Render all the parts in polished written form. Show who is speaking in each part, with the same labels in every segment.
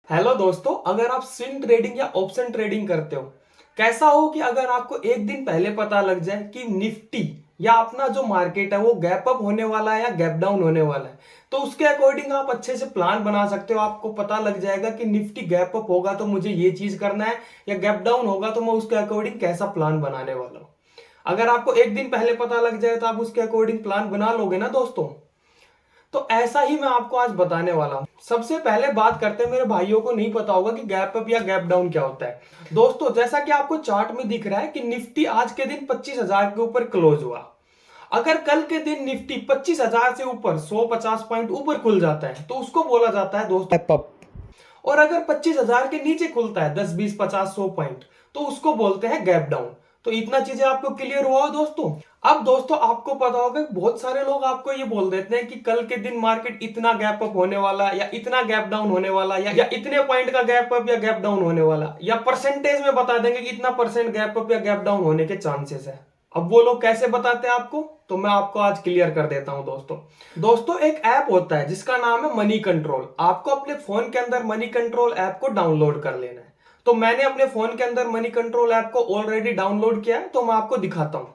Speaker 1: Hello दोस्तों, अगर आप स्विंग ट्रेडिंग या ऑप्शन ट्रेडिंग करते हो, कैसा हो कि अगर आपको एक दिन पहले पता लग जाए कि निफ्टी या अपना जो मार्केट है वो गैप अप होने वाला है या गैप डाउन होने वाला है, तो उसके अकॉर्डिंग आप अच्छे से प्लान बना सकते हो। आपको पता लग जाएगा कि निफ्टी गैप अप होगा तो मुझे ये चीज करना है, या गैप डाउन होगा तो मैं उसके अकॉर्डिंग कैसा प्लान बनाने वाला हूँ। अगर आपको एक दिन पहले पता लग जाए तो आप उसके अकॉर्डिंग प्लान बना लोगे ना दोस्तों। तो ऐसा ही मैं आपको आज बताने वाला हूं। सबसे पहले बात करते हैं, मेरे भाइयों को नहीं पता होगा कि गैप अप या गैप डाउन क्या होता है। दोस्तों, जैसा कि आपको चार्ट में दिख रहा है कि निफ्टी आज के दिन 25,000 के ऊपर क्लोज हुआ। अगर कल के दिन निफ्टी 25,000 से ऊपर 150 पॉइंट ऊपर खुल जाता है तो उसको बोला जाता है दोस्तों गैप अप। और अगर 25,000 के नीचे खुलता है 10 20 50 100 पॉइंट, तो उसको बोलते हैं गैप डाउन। तो इतना चीजें आपको क्लियर हुआ हो दोस्तों। अब दोस्तों, आपको पता होगा बहुत सारे लोग आपको ये बोल देते हैं कि कल के दिन मार्केट इतना गैप अप होने वाला, या इतना गैप डाउन होने वाला, या इतने पॉइंट का गैप अप या गैप डाउन होने वाला, या परसेंटेज में बता देंगे कि इतना परसेंट गैप अप या गैप डाउन होने के चांसेस है। अब वो लोग कैसे बताते हैं आपको, तो मैं आपको आज क्लियर कर देता हूं दोस्तों। दोस्तों, एक ऐप होता है जिसका नाम है मनी कंट्रोल। आपको अपने फोन के अंदर मनी कंट्रोल ऐप को डाउनलोड कर लेना है। तो मैंने अपने फोन के अंदर मनी कंट्रोल ऐप को ऑलरेडी डाउनलोड किया है, तो मैं आपको दिखाता हूं।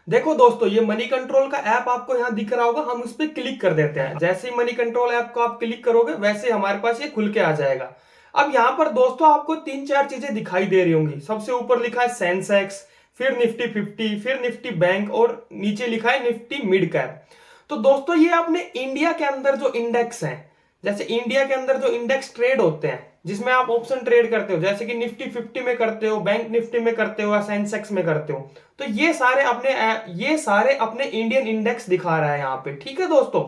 Speaker 1: देखो दोस्तों, ये मनी कंट्रोल का ऐप आपको यहाँ दिख रहा होगा। हम उस पर क्लिक कर देते हैं। जैसे ही मनी कंट्रोल ऐप को आप क्लिक करोगे वैसे ही हमारे पास ये खुल के आ जाएगा। अब यहाँ पर दोस्तों आपको तीन चार चीजें दिखाई दे रही होंगी। सबसे ऊपर लिखा है सेंसेक्स, फिर निफ्टी 50, फिर निफ्टी बैंक, और नीचे लिखा है निफ्टी मिड कैप। तो दोस्तों, ये अपने इंडिया के अंदर जो इंडेक्स हैं, जैसे इंडिया के अंदर जो इंडेक्स ट्रेड होते हैं जिसमें आप ऑप्शन ट्रेड करते हो, जैसे कि निफ्टी 50 में करते हो, बैंक निफ्टी में करते हो, या सेंसेक्स में करते हो, तो ये सारे अपने इंडियन इंडेक्स दिखा रहा है यहाँ पे। ठीक है दोस्तों।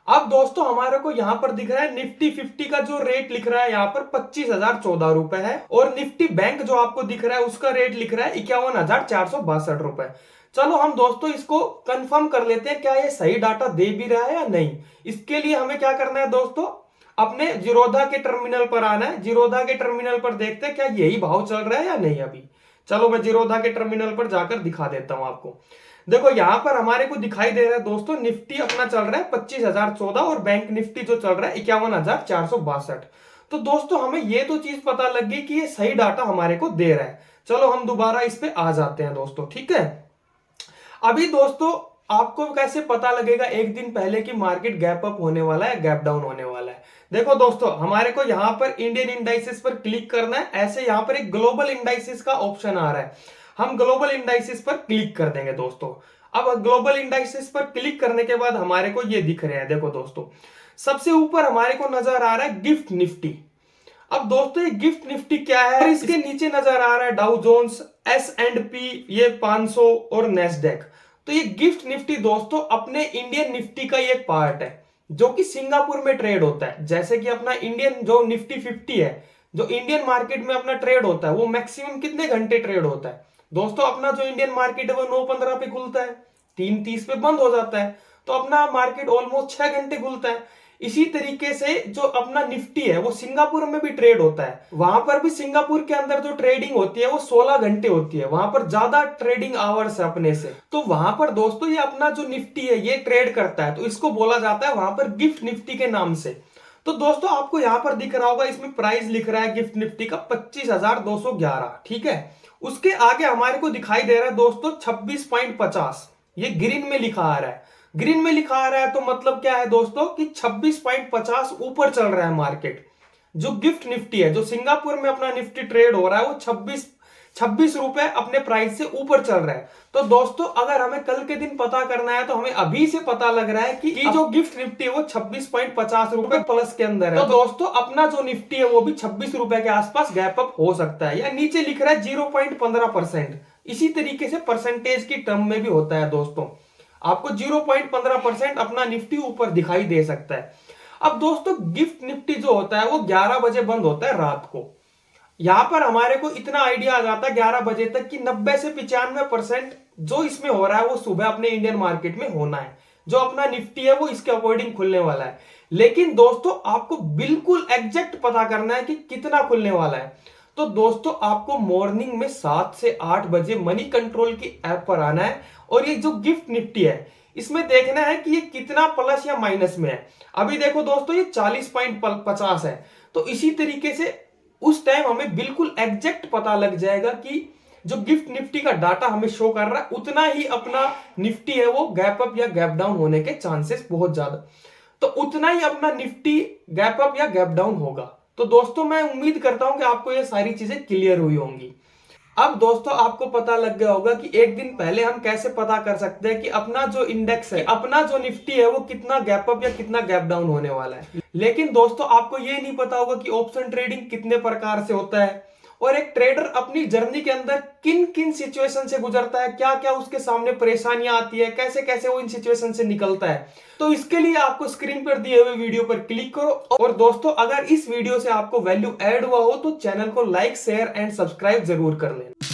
Speaker 1: अब दोस्तों, हमारे को यहाँ पर दिख रहा है निफ्टी 50 का जो रेट लिख रहा है यहाँ पर 25,014 रुपए है, और निफ्टी बैंक जो आपको दिख रहा है उसका रेट लिख रहा है 51,462 रुपए। चलो हम दोस्तों इसको कंफर्म कर लेते हैं, क्या ये सही डाटा दे भी रहा है या नहीं। इसके लिए हमें क्या करना है दोस्तों, अपने जीरोधा के टर्मिनल पर आना है। जीरोधा के टर्मिनल पर देखते हैं क्या यही भाव चल रहा है या नहीं अभी। चलो मैं जीरोधा के टर्मिनल पर जाकर दिखा देता हूं आपको। देखो यहां पर हमारे को दिखाई दे रहा है दोस्तों, निफ्टी अपना चल रहा है 25,014, और बैंक निफ्टी जो चल रहा है 51,462। तो दोस्तों, हमें ये तो चीज पता लग गई कि ये सही डाटा हमारे को दे रहा है। चलो हम दोबारा इस पे आ जाते हैं दोस्तों। ठीक है। अभी दोस्तों, आपको कैसे पता लगेगा एक दिन पहले कि मार्केट गैप अप होने वाला है, गैप डाउन होने वाला है। देखो दोस्तों, हमारे को यहाँ पर इंडियन इंडाइसेस पर क्लिक करना है। ऐसे यहाँ पर एक ग्लोबल इंडाइसेस का ऑप्शन आ रहा है, हम ग्लोबल इंडाइसेस पर क्लिक कर देंगे दोस्तों। अब ग्लोबल इंडाइसेस पर क्लिक करने के बाद हमारे को ये दिख रहे हैं। देखो दोस्तों, सबसे ऊपर हमारे को नजर आ रहा है गिफ्ट निफ्टी। अब दोस्तों, ये गिफ्ट निफ्टी क्या है, और इसके नीचे नजर आ रहा है डाउ जोन्स, S&P, ये 500, और नेस्डेक। तो ये गिफ्ट निफ्टी दोस्तों अपने इंडियन निफ्टी का एक पार्ट है जो कि सिंगापुर में ट्रेड होता है। जैसे कि अपना इंडियन जो निफ्टी 50 है, जो इंडियन मार्केट में अपना ट्रेड होता है, वो मैक्सिमम कितने घंटे ट्रेड होता है दोस्तों। अपना जो इंडियन मार्केट है वो 9:15 पे खुलता है, 3:30 पे बंद हो जाता है। तो अपना मार्केट ऑलमोस्ट 6 घंटे खुलता है। इसी तरीके से जो अपना निफ्टी है वो सिंगापुर में भी ट्रेड होता है। वहां पर भी सिंगापुर के अंदर जो ट्रेडिंग होती है वो 16 घंटे होती है। वहां पर ज्यादा ट्रेडिंग आवर्स है अपने से। तो वहां पर दोस्तों ये अपना जो निफ्टी है ये ट्रेड करता है, तो इसको बोला जाता है वहां पर गिफ्ट निफ्टी के नाम से। तो दोस्तों, आपको यहां पर दिख रहा होगा, इसमें प्राइस लिख रहा है गिफ्ट निफ्टी का 25,211। ठीक है। उसके आगे हमारे को दिखाई दे रहा है दोस्तों 26.50, ये ग्रीन में लिखा आ रहा है। ग्रीन में लिखा आ रहा है तो मतलब क्या है दोस्तों कि 26.50 ऊपर चल रहा है मार्केट। जो गिफ्ट निफ्टी है, जो सिंगापुर में अपना निफ्टी ट्रेड हो रहा है, वो 26 रुपए अपने प्राइस से ऊपर चल रहा है। तो दोस्तों, अगर हमें कल के दिन पता करना है तो हमें अभी से पता लग रहा है कि जो गिफ्ट निफ्टी है वो 26.50 रुपए प्लस के अंदर है। तो दोस्तों, अपना जो निफ्टी है वो भी 26 रुपए के आसपास गैप अप हो सकता है। या नीचे लिख रहा है 0.15%। इसी तरीके से परसेंटेज की टर्म में भी होता है दोस्तों, आपको 0.15% अपना निफ्टी ऊपर दिखाई दे सकता है। अब दोस्तों, गिफ्ट निफ्टी जो होता है वो 11 बजे बंद होता है रात को। यहां पर हमारे को इतना आइडिया आ जाता है 11 बजे तक कि 90 से 95% जो इसमें हो रहा है वो सुबह अपने इंडियन मार्केट में होना है। जो अपना निफ्टी है वो इसके अकॉर्डिंग खुलने वाला है। लेकिन दोस्तों, आपको बिल्कुल एग्जैक्ट पता करना है कि कितना खुलने वाला है। तो दोस्तों, आपको मॉर्निंग में 7 से 8 बजे मनी कंट्रोल की ऐप पर आना है, और ये जो गिफ्ट निफ्टी है इसमें देखना है कि ये कितना प्लस या माइनस में है। अभी देखो दोस्तों, ये 40.50 है। तो इसी तरीके से उस टाइम हमें बिल्कुल एग्जैक्ट पता लग जाएगा कि जो गिफ्ट निफ्टी का डाटा हमें शो कर रहा है उतना ही अपना निफ्टी है वो गैप अप या गैप डाउन होने के चांसेस बहुत ज्यादा, तो उतना ही अपना निफ्टी गैप अप या गैप डाउन होगा। तो दोस्तों मैं उम्मीद करता हूं कि आपको ये सारी चीजें क्लियर हुई होंगी। अब दोस्तों आपको पता लग गया होगा कि एक दिन पहले हम कैसे पता कर सकते हैं कि अपना जो इंडेक्स है, अपना जो निफ्टी है वो कितना गैप अप या कितना गैप डाउन होने वाला है। लेकिन दोस्तों आपको ये नहीं पता होगा कि ऑप्शन ट्रेडिंग कितने प्रकार से होता है और एक ट्रेडर अपनी जर्नी के अंदर किन किन सिचुएशन से गुजरता है, क्या क्या उसके सामने परेशानियां आती है, कैसे कैसे वो इन सिचुएशन से निकलता है। तो इसके लिए आपको स्क्रीन पर दिए हुए वीडियो पर क्लिक करो। और दोस्तों अगर इस वीडियो से आपको वैल्यू ऐड हुआ हो तो चैनल को लाइक शेयर एंड सब्सक्राइब जरूर कर लेना।